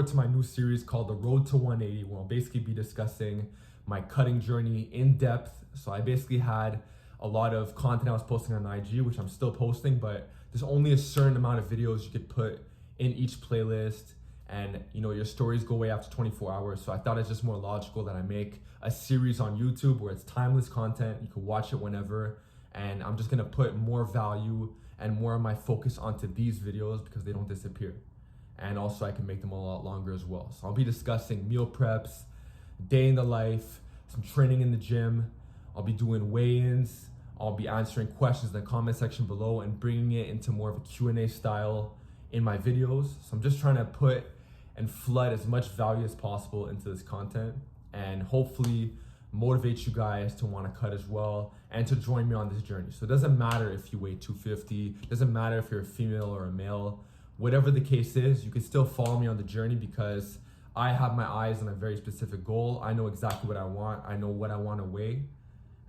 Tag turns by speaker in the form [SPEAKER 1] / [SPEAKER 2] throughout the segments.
[SPEAKER 1] forward to my new series called The Road to 180, where I'll basically be discussing my cutting journey in depth. So I basically had a lot of content I was posting on IG, which I'm still posting, but there's only a certain amount of videos you could put in each playlist, and your stories go away after 24 hours. So I thought it's just more logical that I make a series on YouTube where it's timeless content. You can watch it whenever, and I'm just gonna put more value and more of my focus onto these videos because they don't disappear. And also I can make them a lot longer as well. So I'll be discussing meal preps, day in the life, some training in the gym. I'll be doing weigh-ins. I'll be answering questions in the comment section below and bringing it into more of a Q&A style in my videos. So I'm just trying to put and flood as much value as possible into this content and hopefully motivate you guys to want to cut as well and to join me on this journey. So it doesn't matter if you weigh 250, it doesn't matter if you're a female or a male, whatever the case is, you can still follow me on the journey because I have my eyes on a very specific goal. I know exactly what I want. I know what I want to weigh.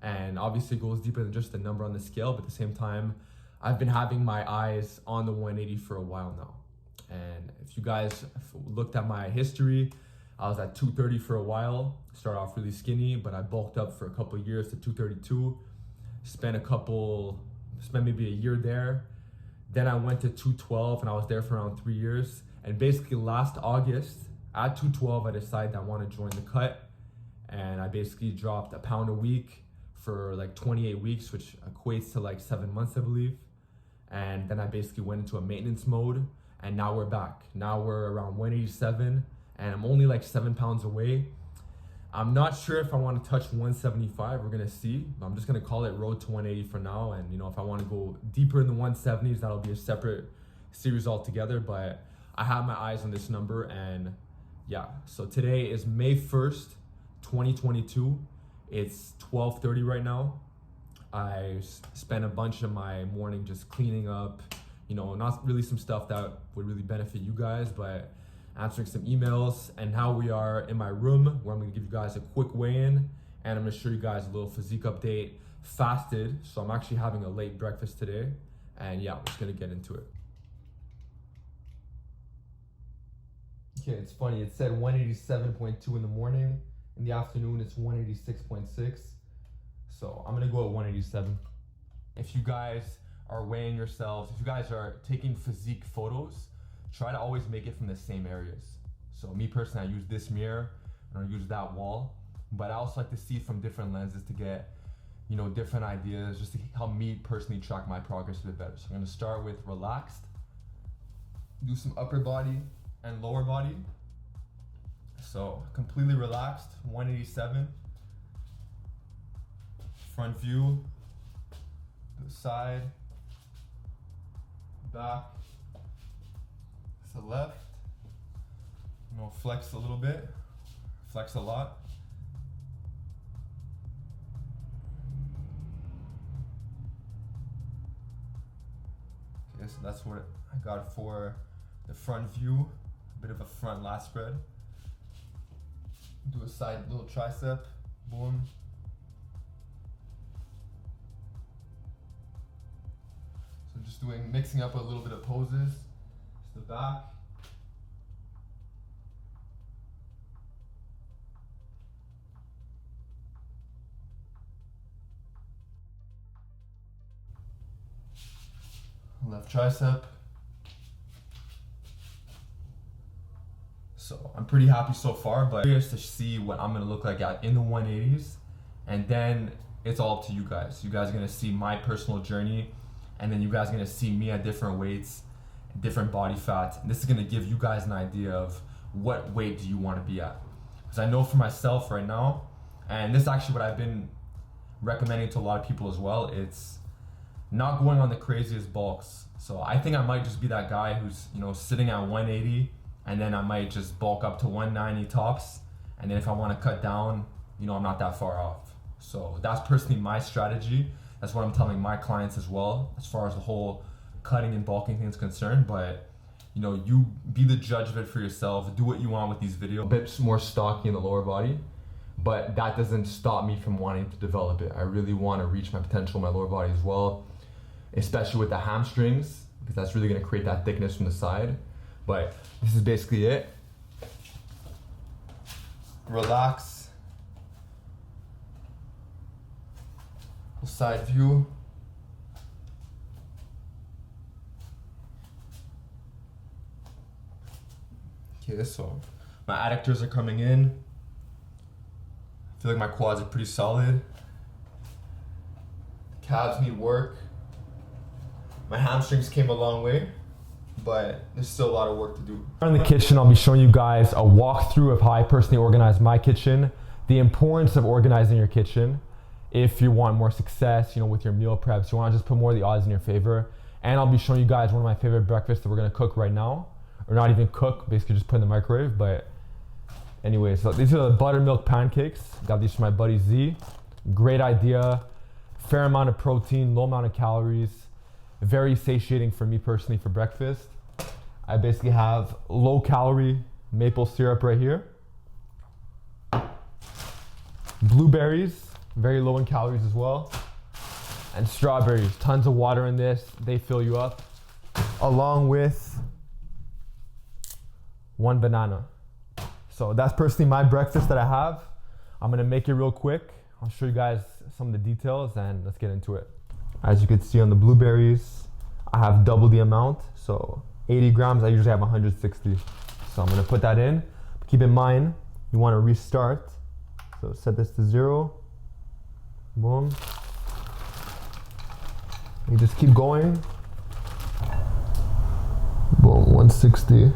[SPEAKER 1] And obviously it goes deeper than just the number on the scale, but at the same time, I've been having my eyes on the 180 for a while now. And if you guys looked at my history, I was at 230 for a while. Started off really skinny, but I bulked up for a couple of years to 232. Spent maybe a year there. Then I went to 212 and I was there for around 3 years. And basically last August at 212, I decided I want to join the cut. And I basically dropped a pound a week for like 28 weeks, which equates to like 7 months, I believe. And then I basically went into a maintenance mode, and now we're back. Now we're around 187, and I'm only like 7 pounds away. I'm not sure if I want to touch 175, we're gonna see. I'm just gonna call it Road to 180 for now, and if I want to go deeper in the 170s, that'll be a separate series altogether, but I have my eyes on this number. And yeah, so today is May 1st, 2022. It's 12:30 right now. I spent a bunch of my morning just cleaning up, not really some stuff that would really benefit you guys, but answering some emails. And now we are in my room where I'm gonna give you guys a quick weigh-in, and I'm gonna show you guys a little physique update, fasted. So I'm actually having a late breakfast today, and yeah, we're just gonna get into it. Okay, it's funny, it said 187.2 in the morning. In the afternoon, it's 186.6. So I'm gonna go at 187. If you guys are weighing yourselves, if you guys are taking physique photos, try to always make it from the same areas. So me personally, I use this mirror and I use that wall, but I also like to see from different lenses to get, different ideas, just to help me personally track my progress a bit better. So I'm gonna start with relaxed, do some upper body and lower body. So completely relaxed, 187. Front view, the side, back, to the left. Flex a little bit, flex a lot. Okay, so that's what I got for the front view, a bit of a front lat spread. Do a side little tricep, boom. So just mixing up a little bit of poses. Just the back. Left tricep. So I'm pretty happy so far, but curious to see what I'm gonna look like in the 180s. And then it's all up to you guys. You guys are gonna see my personal journey, and then you guys are gonna see me at different weights, different body fat. And this is gonna give you guys an idea of what weight do you wanna be at. Because I know for myself right now, and this is actually what I've been recommending to a lot of people as well, it's not going on the craziest bulks. So I think I might just be that guy who's, sitting at 180, and then I might just bulk up to 190 tops. And then if I want to cut down, I'm not that far off. So that's personally my strategy. That's what I'm telling my clients as well, as far as the whole cutting and bulking thing is concerned. But, you be the judge of it for yourself. Do what you want with these videos. A bit more stocky in the lower body, but that doesn't stop me from wanting to develop it. I really want to reach my potential in my lower body as well, especially with the hamstrings, because that's really going to create that thickness from the side. But this is basically it. relax. Side view. Okay, so my adductors are coming in. I feel like my quads are pretty solid. Calves need work. My hamstrings came a long way, but there's still a lot of work to do. In the kitchen, I'll be showing you guys a walkthrough of how I personally organize my kitchen, the importance of organizing your kitchen. If you want more success, with your meal preps, you want to just put more of the odds in your favor. And I'll be showing you guys one of my favorite breakfasts that we're gonna cook right now. Or not even cook, basically just put in the microwave. But anyway, so these are the buttermilk pancakes. Got these from my buddy Z. Great idea, fair amount of protein, low amount of calories. Very satiating for me personally for breakfast. I basically have low calorie maple syrup right here. Blueberries, very low in calories as well. And strawberries, tons of water in this. They fill you up. Along with 1 banana. So that's personally my breakfast that I have. I'm gonna make it real quick. I'll show you guys some of the details and let's get into it. As you can see on the blueberries, I have double the amount. So 80 grams, I usually have 160. So I'm gonna put that in. Keep in mind, you wanna restart. So set this to 0. Boom. You just keep going. Boom, 160.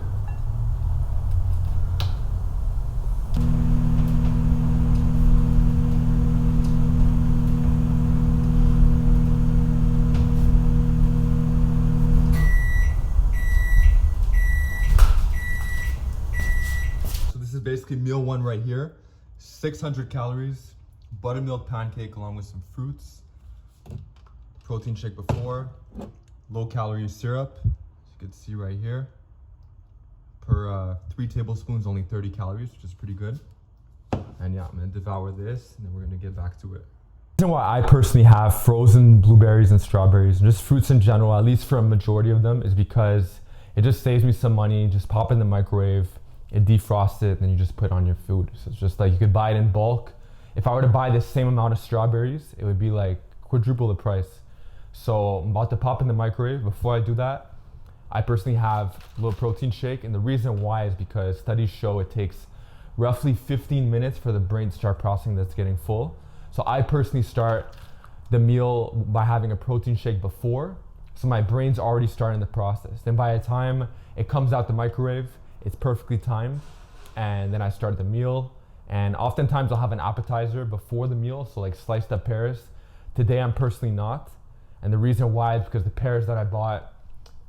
[SPEAKER 1] Basically meal 1 right here, 600 calories, buttermilk pancake along with some fruits, protein shake before, low calorie syrup, as you can see right here, per 3 tablespoons, only 30 calories, which is pretty good. And yeah, I'm gonna devour this and then we're gonna get back to it. The reason why I personally have frozen blueberries and strawberries and just fruits in general, at least for a majority of them, is because it just saves me some money. Just pop in the microwave, it defrosts it, and then you just put on your food. So it's just like you could buy it in bulk. If I were to buy the same amount of strawberries, it would be like quadruple the price. So I'm about to pop in the microwave. Before I do that, I personally have a little protein shake. And the reason why is because studies show it takes roughly 15 minutes for the brain to start processing that's getting full. So I personally start the meal by having a protein shake before. So my brain's already starting the process. Then by the time it comes out the microwave, it's perfectly timed, and then I start the meal. And oftentimes I'll have an appetizer before the meal, so like sliced up pears. Today I'm personally not, and the reason why is because the pears that I bought,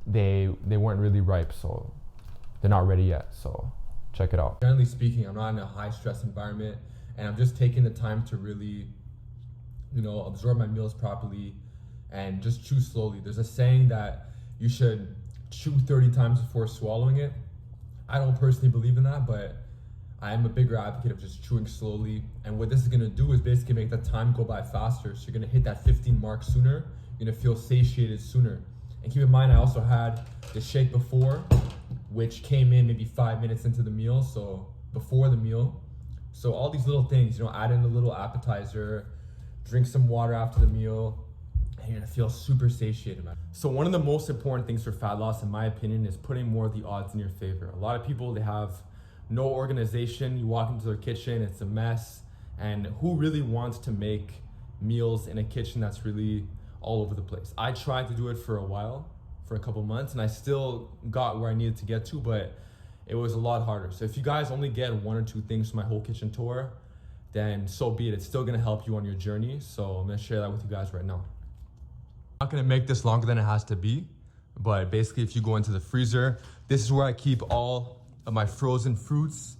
[SPEAKER 1] they weren't really ripe, so they're not ready yet. So check it out. Generally speaking, I'm not in a high stress environment, and I'm just taking the time to really, absorb my meals properly and just chew slowly. There's a saying that you should chew 30 times before swallowing it. I don't personally believe in that, but I am a bigger advocate of just chewing slowly. And what this is gonna do is basically make that time go by faster. So you're gonna hit that 15 mark sooner. You're gonna feel satiated sooner. And keep in mind, I also had the shake before, which came in maybe 5 minutes into the meal, so before the meal. So all these little things, add in a little appetizer, drink some water after the meal, and you're gonna feel super satiated, man. So one of the most important things for fat loss, in my opinion, is putting more of the odds in your favor. A lot of people, they have no organization. You walk into their kitchen, it's a mess. And who really wants to make meals in a kitchen that's really all over the place? I tried to do it for a while, for a couple months, and I still got where I needed to get to, but it was a lot harder. So if you guys only get 1 or 2 things from my whole kitchen tour, then so be it. It's still gonna help you on your journey. So I'm gonna share that with you guys right now. I'm not gonna make this longer than it has to be, but basically if you go into the freezer, this is where I keep all of my frozen fruits,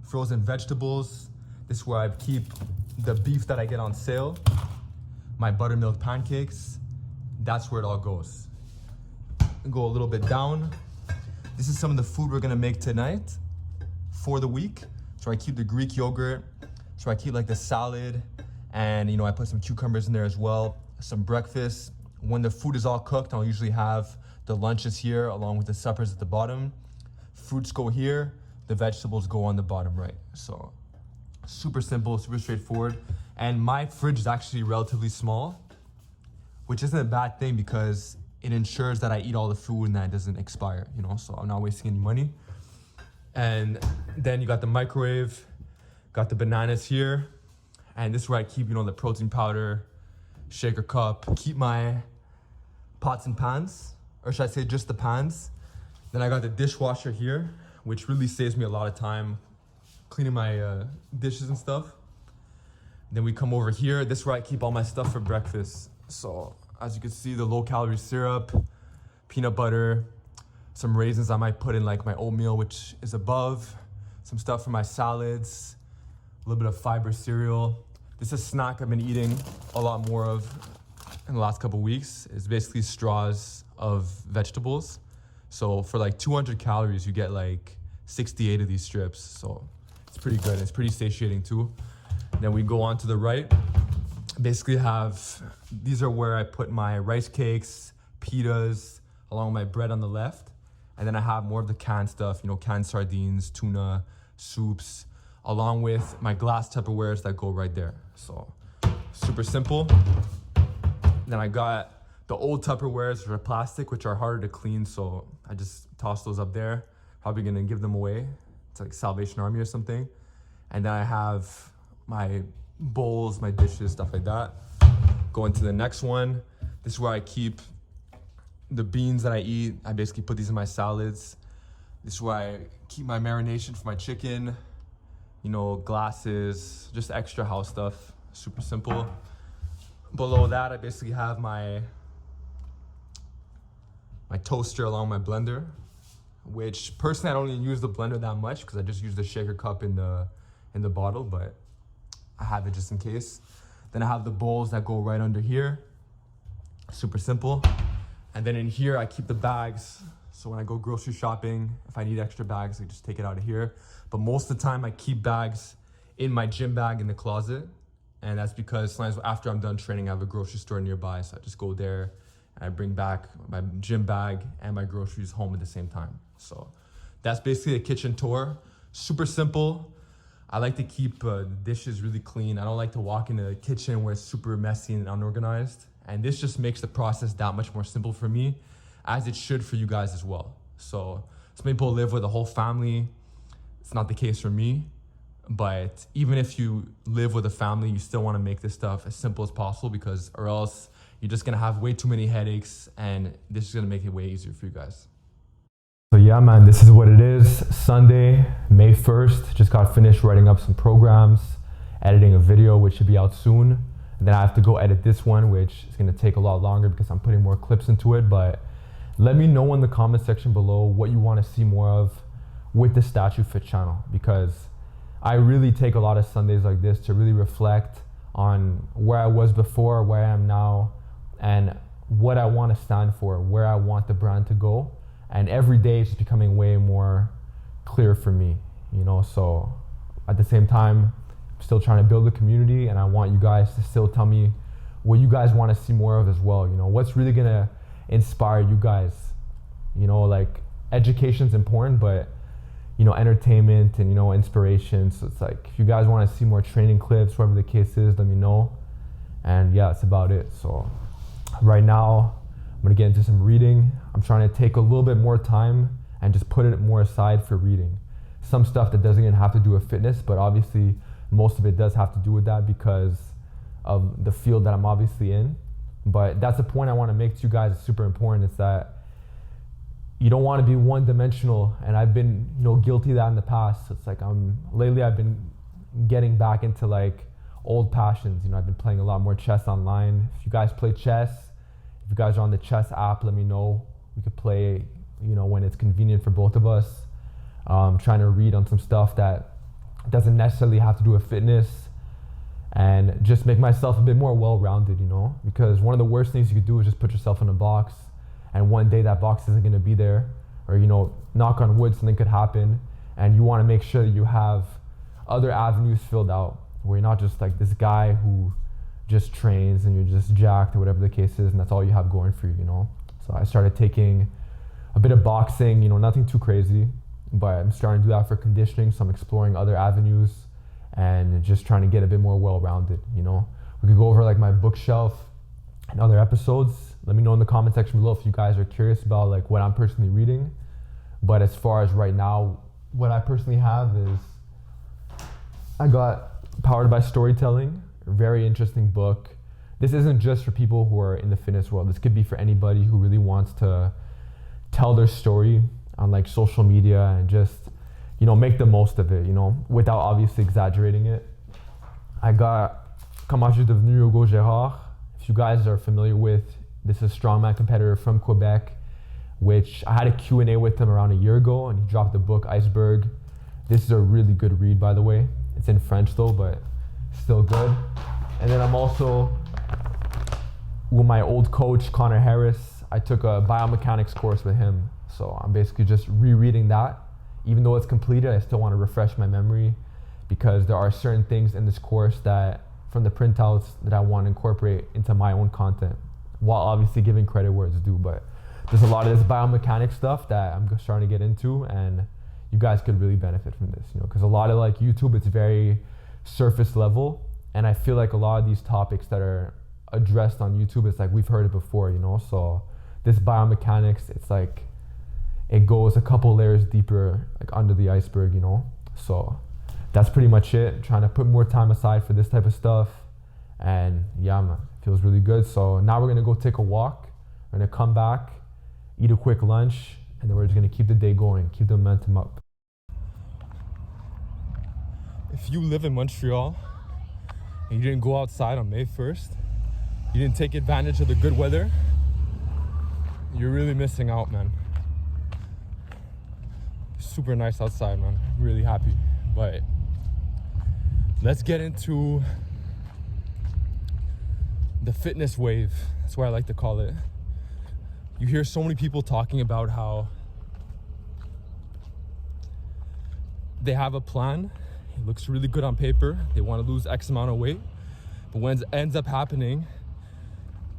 [SPEAKER 1] frozen vegetables. This is where I keep the beef that I get on sale, my buttermilk pancakes. That's where it all goes. Go a little bit down. This is some of the food we're gonna make tonight for the week. So I keep the Greek yogurt. So I keep like the salad, and I put some cucumbers in there as well, some breakfast. When the food is all cooked, I'll usually have the lunches here along with the suppers at the bottom. Fruits go here, the vegetables go on the bottom right. So Super simple, super straightforward. And my fridge is actually relatively small, which isn't a bad thing because it ensures that I eat all the food and that it doesn't expire, you know, so I'm not wasting any money. And then you got the microwave, got the bananas here, and this is where I keep, you know, the protein powder, shaker cup, keep my pots and pans, or should I say just the pans. Then I got the dishwasher here, which really saves me a lot of time cleaning my dishes and stuff. Then we come over here. This is where I keep all my stuff for breakfast. So as you can see, the low calorie syrup, peanut butter, some raisins I might put in like my oatmeal, which is above, some stuff for my salads, a little bit of fiber cereal. This is a snack I've been eating a lot more of in the last couple of weeks. It's basically straws of vegetables. So for like 200 calories, you get like 68 of these strips. So it's pretty good. It's pretty satiating too. Then we go on to the right. Basically these are where I put my rice cakes, pitas, along with my bread on the left. And then I have more of the canned stuff, you know, canned sardines, tuna, soups, along with my glass Tupperwares that go right there. So super simple. Then I got the old Tupperwares for plastic, which are harder to clean. So I just toss those up there. Probably gonna give them away. It's like Salvation Army or something. And then I have my bowls, my dishes, stuff like that. Going to the next one. This is where I keep the beans that I eat. I basically put these in my salads. This is where I keep my marination for my chicken, you know, glasses, just extra house stuff, super simple. Below that, I basically have my toaster along with my blender, which personally I don't even use the blender that much because I just use the shaker cup in the bottle, but I have it just in case. Then I have the bowls that go right under here, super simple. And then in here, I keep the bags. So when I go grocery shopping, if I need extra bags, I just take it out of here. But most of the time I keep bags in my gym bag in the closet. And that's because sometimes after I'm done training, I have a grocery store nearby. So I just go there and I bring back my gym bag and my groceries home at the same time. So that's basically a kitchen tour. Super simple. I like to keep dishes really clean. I don't like to walk into a kitchen where it's super messy and unorganized. And this just makes the process that much more simple for me, as it should for you guys as well. So some people live with a whole family. It's not the case for me. But even if you live with a family, you still want to make this stuff as simple as possible, because or else you're just going to have way too many headaches, and this is going to make it way easier for you guys. So yeah, man, this is what it is. Sunday, May 1st, just got finished writing up some programs, editing a video, which should be out soon. And then I have to go edit this one, which is going to take a lot longer because I'm putting more clips into it. But let me know in the comment section below what you want to see more of with the Statue Fit channel, because I really take a lot of Sundays like this to really reflect on where I was before, where I am now, and what I want to stand for, where I want the brand to go. And every day it's becoming way more clear for me, you know. So at the same time, I'm still trying to build a community, and I want you guys to still tell me what you guys want to see more of as well. You know, what's really gonna inspire you guys. You know, like education's important, but you know, entertainment and, you know, inspiration. So it's like, if you guys want to see more training clips, whatever the case is, let me know. And yeah, that's about it. So right now I'm gonna get into some reading. I'm trying to take a little bit more time and just put it more aside for reading. Some stuff that doesn't even have to do with fitness, but obviously most of it does have to do with that because of the field that I'm obviously in. But that's the point I want to make to you guys. It's super important. It's that you don't want to be one-dimensional, and I've been, you know, guilty of that in the past. It's like lately I've been getting back into like old passions. You know, I've been playing a lot more chess online. If you guys play chess, if you guys are on the chess app, let me know. We could play, you know, when it's convenient for both of us. Trying to read on some stuff that doesn't necessarily have to do with fitness, and just make myself a bit more well-rounded, you know, because one of the worst things you could do is just put yourself in a box, and one day that box isn't going to be there, or, you know, knock on wood, something could happen, and you want to make sure that you have other avenues filled out, where you're not just like this guy who just trains and you're just jacked or whatever the case is, and that's all you have going for you, you know. So I started taking a bit of boxing, you know, nothing too crazy, but I'm starting to do that for conditioning, so I'm exploring other avenues and just trying to get a bit more well-rounded, you know. We could go over like my bookshelf and other episodes. Let me know in the comment section below if you guys are curious about like what I'm personally reading. But as far as right now, what I personally have is I got Powered by Storytelling, a very interesting book. This isn't just for people who are in the fitness world. This could be for anybody who really wants to tell their story on like social media and just, you know, make the most of it, you know, without obviously exaggerating it. I got Comment j'ai devenu Hugo Gérard. If you guys are familiar with, this is a strongman competitor from Quebec, which I had a Q&A with him around a year ago, and he dropped the book Iceberg. This is a really good read, by the way. It's in French though, but still good. And then I'm also with my old coach, Connor Harris. I took a biomechanics course with him. So I'm basically just rereading that. Even though it's completed, I still want to refresh my memory because there are certain things in this course that from the printouts that I want to incorporate into my own content, while obviously giving credit where it's due. But there's a lot of this biomechanics stuff that I'm starting to get into, and you guys could really benefit from this, you know, because a lot of like YouTube, it's very surface level, and I feel like a lot of these topics that are addressed on YouTube, it's like we've heard it before, you know. So this biomechanics, it's like it goes a couple layers deeper, like under the iceberg, you know. So that's pretty much it. Trying to put more time aside for this type of stuff, and yeah, man, feels really good. So now we're gonna go take a walk. We're gonna come back, eat a quick lunch, and then we're just gonna keep the day going, keep the momentum up. If you live in Montreal and you didn't go outside on May 1st, you didn't take advantage of the good weather, you're really missing out, man. Super nice outside, man. Really happy. But let's get into the fitness wave. That's what I like to call it. You hear so many people talking about how they have a plan. It looks really good on paper. They want to lose X amount of weight. But when it ends up happening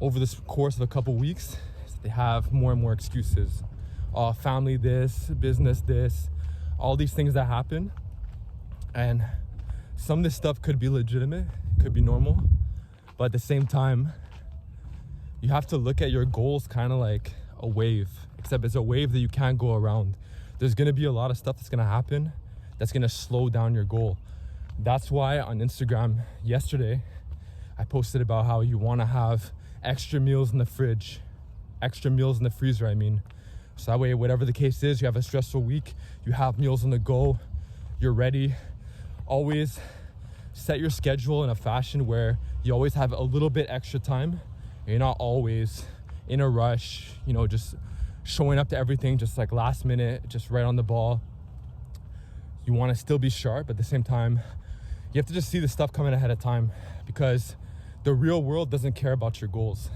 [SPEAKER 1] over this course of a couple weeks, they have more and more excuses. Family this, business this, all these things that happen. And some of this stuff could be legitimate, could be normal. But at the same time, you have to look at your goals kind of like a wave, except it's a wave that you can't go around. There's gonna be a lot of stuff that's gonna happen that's gonna slow down your goal. That's why on Instagram yesterday, I posted about how you wanna have extra meals in the fridge, extra meals in the freezer, I mean. So that way, whatever the case is, you have a stressful week, you have meals on the go, you're ready. Always set your schedule in a fashion where you always have a little bit extra time. You're not always in a rush, you know, just showing up to everything just like last minute, just right on the ball. You want to still be sharp, but at the same time, you have to just see the stuff coming ahead of time, because the real world doesn't care about your goals.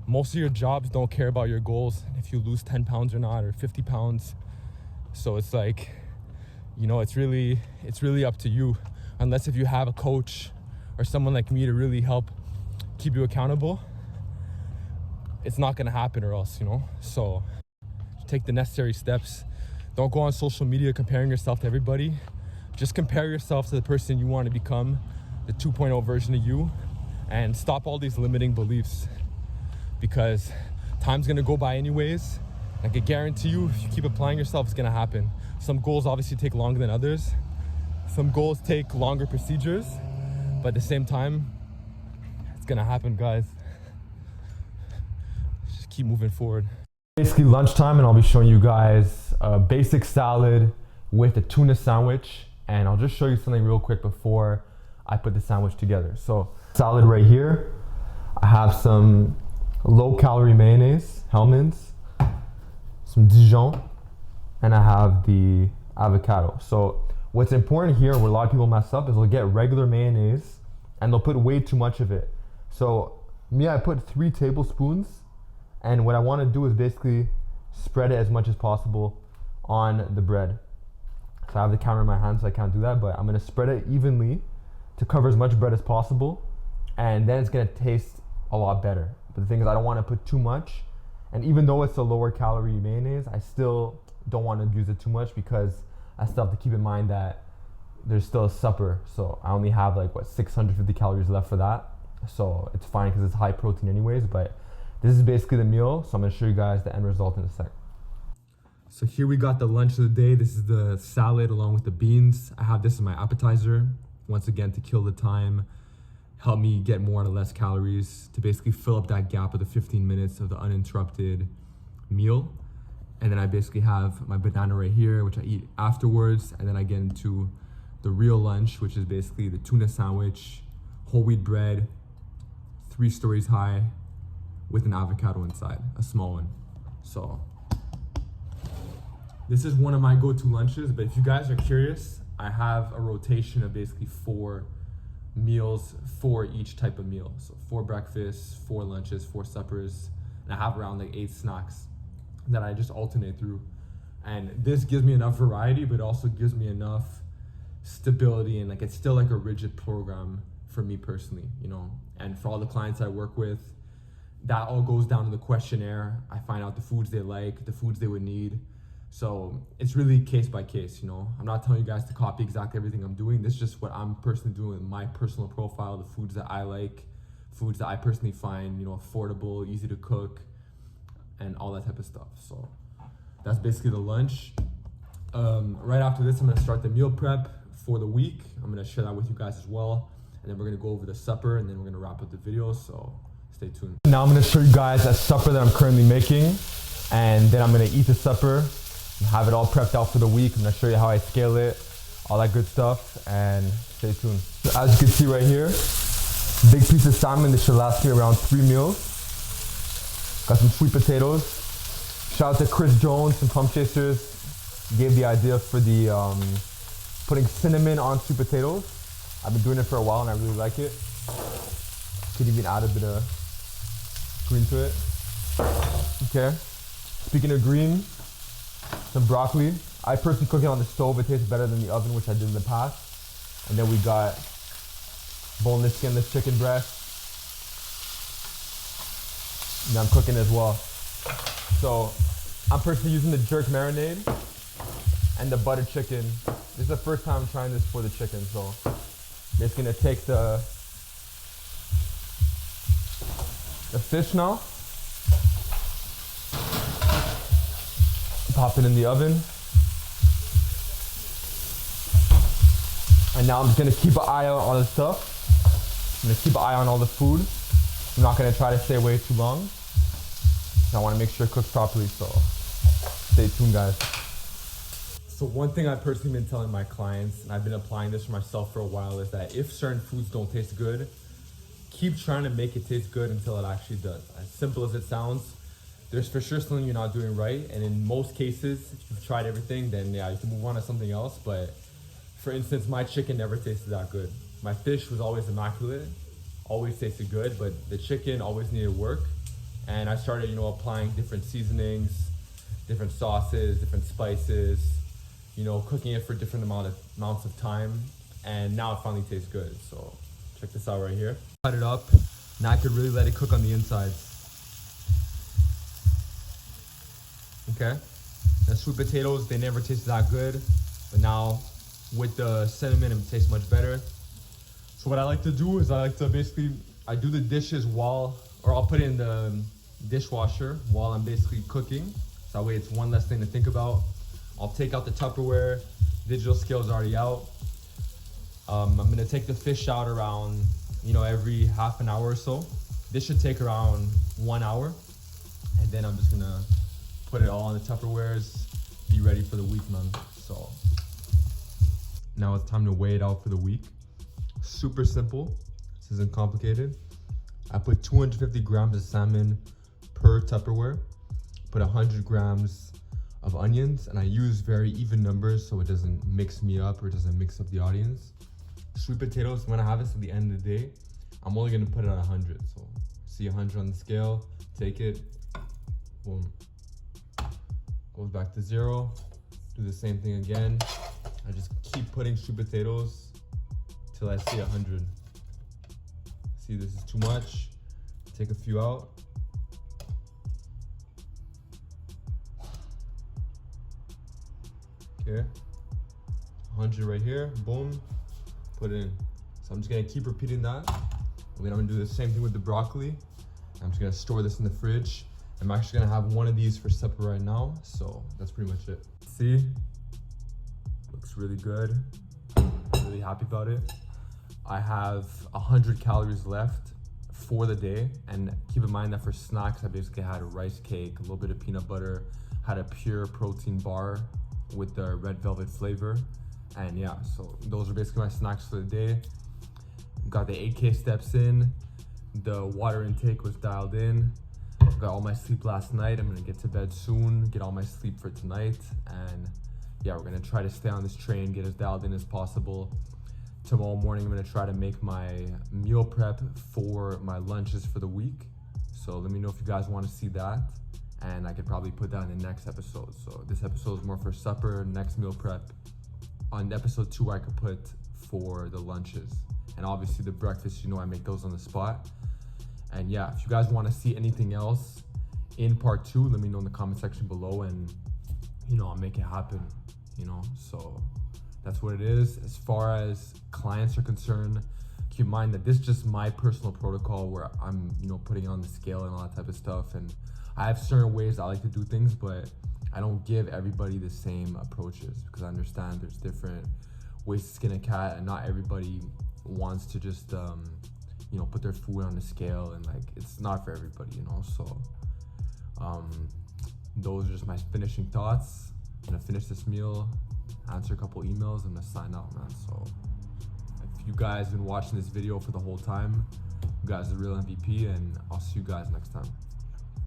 [SPEAKER 1] Most of your jobs don't care about your goals, if you lose 10 pounds or not, or 50 pounds. So it's like, you know, it's really up to you, unless if you have a coach or someone like me to really help keep you accountable. It's not gonna happen, or else, you know. So take the necessary steps. Don't go on social media comparing yourself to everybody. Just compare yourself to the person you want to become, the 2.0 version of you, and stop all these limiting beliefs, because time's gonna go by anyways. I can guarantee you, if you keep applying yourself, it's gonna happen. Some goals obviously take longer than others. Some goals take longer procedures, but at the same time, it's gonna happen, guys. Just keep moving forward. Basically lunchtime, and I'll be showing you guys a basic salad with a tuna sandwich, and I'll just show you something real quick before I put the sandwich together. So salad right here, I have some low-calorie mayonnaise, Hellmann's, some Dijon, and I have the avocado. So what's important here, where a lot of people mess up, is they'll get regular mayonnaise and they'll put way too much of it. So me, I put 3 tablespoons, and what I want to do is basically spread it as much as possible on the bread. So I have the camera in my hand, so I can't do that, but I'm gonna spread it evenly to cover as much bread as possible, and then it's gonna taste a lot better. But the thing is, I don't want to put too much, and even though it's a lower calorie mayonnaise, I still don't want to abuse it too much, because I still have to keep in mind that there's still a supper, so I only have like 650 calories left for that, so it's fine because it's high protein anyways. But this is basically the meal, so I'm gonna show you guys the end result in a sec. So here we got the lunch of the day. This is the salad along with the beans. I have this as my appetizer, once again to kill the time, help me get more out of less calories, to basically fill up that gap of the 15 minutes of the uninterrupted meal. And then I basically have my banana right here, which I eat afterwards, and then I get into the real lunch, which is basically the tuna sandwich, whole wheat bread, 3 stories high, with an avocado inside, a small one. So this is one of my go-to lunches, but if you guys are curious, I have a rotation of basically 4 meals for each type of meal. So 4 breakfasts, 4 lunches, 4 suppers, and I have around like 8 snacks that I just alternate through. And this gives me enough variety, but also gives me enough stability, and like it's still like a rigid program for me personally, you know. And for all the clients I work with, that all goes down to the questionnaire. I find out the foods they like, the foods they would need. So it's really case by case, you know. I'm not telling you guys to copy exactly everything I'm doing. This is just what I'm personally doing with my personal profile, the foods that I like, foods that I personally find, you know, affordable, easy to cook, and all that type of stuff. So that's basically the lunch. Right after this, I'm gonna start the meal prep for the week. I'm gonna share that with you guys as well. And then we're gonna go over the supper, and then we're gonna wrap up the video, so stay tuned. Now I'm gonna show you guys a supper that I'm currently making, and then I'm gonna eat the supper and have it all prepped out for the week. I'm gonna show you how I scale it, all that good stuff, and stay tuned. So as you can see right here, big piece of salmon. This should last me around 3 meals. Got some sweet potatoes. Shout out to Chris Jones from Pump Chasers. Gave the idea for the putting cinnamon on sweet potatoes. I've been doing it for a while and I really like it. Could even add a bit of green to it. Okay. Speaking of green, some broccoli. I personally cook it on the stove. It tastes better than the oven, which I did in the past. And then we got boneless, skinless chicken breast. And I'm cooking as well. So I'm personally using the jerk marinade and the butter chicken. This is the first time I'm trying this for the chicken, so I'm just gonna take the fish now, pop it in the oven, and now I'm just gonna keep an eye out on the stuff. I'm gonna keep an eye on all the food. I'm not gonna try to stay away too long. I wanna make sure it cooks properly, so stay tuned, guys. So one thing I've personally been telling my clients, and I've been applying this for myself for a while, is that if certain foods don't taste good, keep trying to make it taste good until it actually does. As simple as it sounds, there's for sure something you're not doing right, and in most cases, if you've tried everything, then yeah, you can move on to something else. But for instance, my chicken never tasted that good. My fish was always immaculate, always tasted good, but the chicken always needed work. And I started, you know, applying different seasonings, different sauces, different spices, you know, cooking it for different amounts of time, and now it finally tastes good. So check this out right here. Cut it up. Now I could really let it cook on the insides. Okay. The sweet potatoes, they never tasted that good, but now with the cinnamon, it tastes much better. So what I like to do is I do the dishes while, or I'll put it in the dishwasher while I'm basically cooking. So that way it's one less thing to think about. I'll take out the Tupperware, digital scale's already out. I'm gonna take the fish out around, you know, every half an hour or so. This should take around 1 hour. And then I'm just gonna put it all in the Tupperwares, be ready for the week, man. So now it's time to weigh it out for the week. Super simple, this isn't complicated. I put 250 grams of salmon per Tupperware, put 100 grams of onions, and I use very even numbers so it doesn't mix me up or doesn't mix up the audience. Sweet potatoes, when I have this at the end of the day, I'm only gonna put it at 100. So see 100 on the scale, take it, boom. Goes back to 0, do the same thing again. I just keep putting sweet potatoes till I see 100. See, this is too much, take a few out. Okay, 100 right here, boom, put it in. So I'm just gonna keep repeating that. And then I'm gonna do the same thing with the broccoli. I'm just gonna store this in the fridge. I'm actually gonna have one of these for supper right now. So that's pretty much it. See, looks really good. Really happy about it. I have 100 calories left for the day. And keep in mind that for snacks, I basically had a rice cake, a little bit of peanut butter, had a pure protein bar with the red velvet flavor. And yeah, so those are basically my snacks for the day. Got the 8K steps in. The water intake was dialed in. Got all my sleep last night. I'm gonna get to bed soon, get all my sleep for tonight. And yeah, we're gonna try to stay on this train, get as dialed in as possible. Tomorrow morning, I'm gonna try to make my meal prep for my lunches for the week. So let me know if you guys wanna see that. And I could probably put that in the next episode. So this episode is more for supper, next meal prep. On episode 2, I could put for the lunches. And obviously the breakfast, you know, I make those on the spot. And yeah, if you guys want to see anything else in part 2, let me know in the comment section below, and you know, I'll make it happen, you know. So that's what it is. As far as clients are concerned, keep in mind that this is just my personal protocol where I'm, you know, putting on the scale and all that type of stuff. And I have certain ways I like to do things, but I don't give everybody the same approaches, because I understand there's different ways to skin a cat, and not everybody wants to just you know, put their food on the scale, and like, it's not for everybody, you know. So those are just my finishing thoughts. I'm gonna finish this meal, answer a couple emails, and I'm gonna sign out, man. So if you guys have been watching this video for the whole time, you guys are the real MVP, and I'll see you guys next time.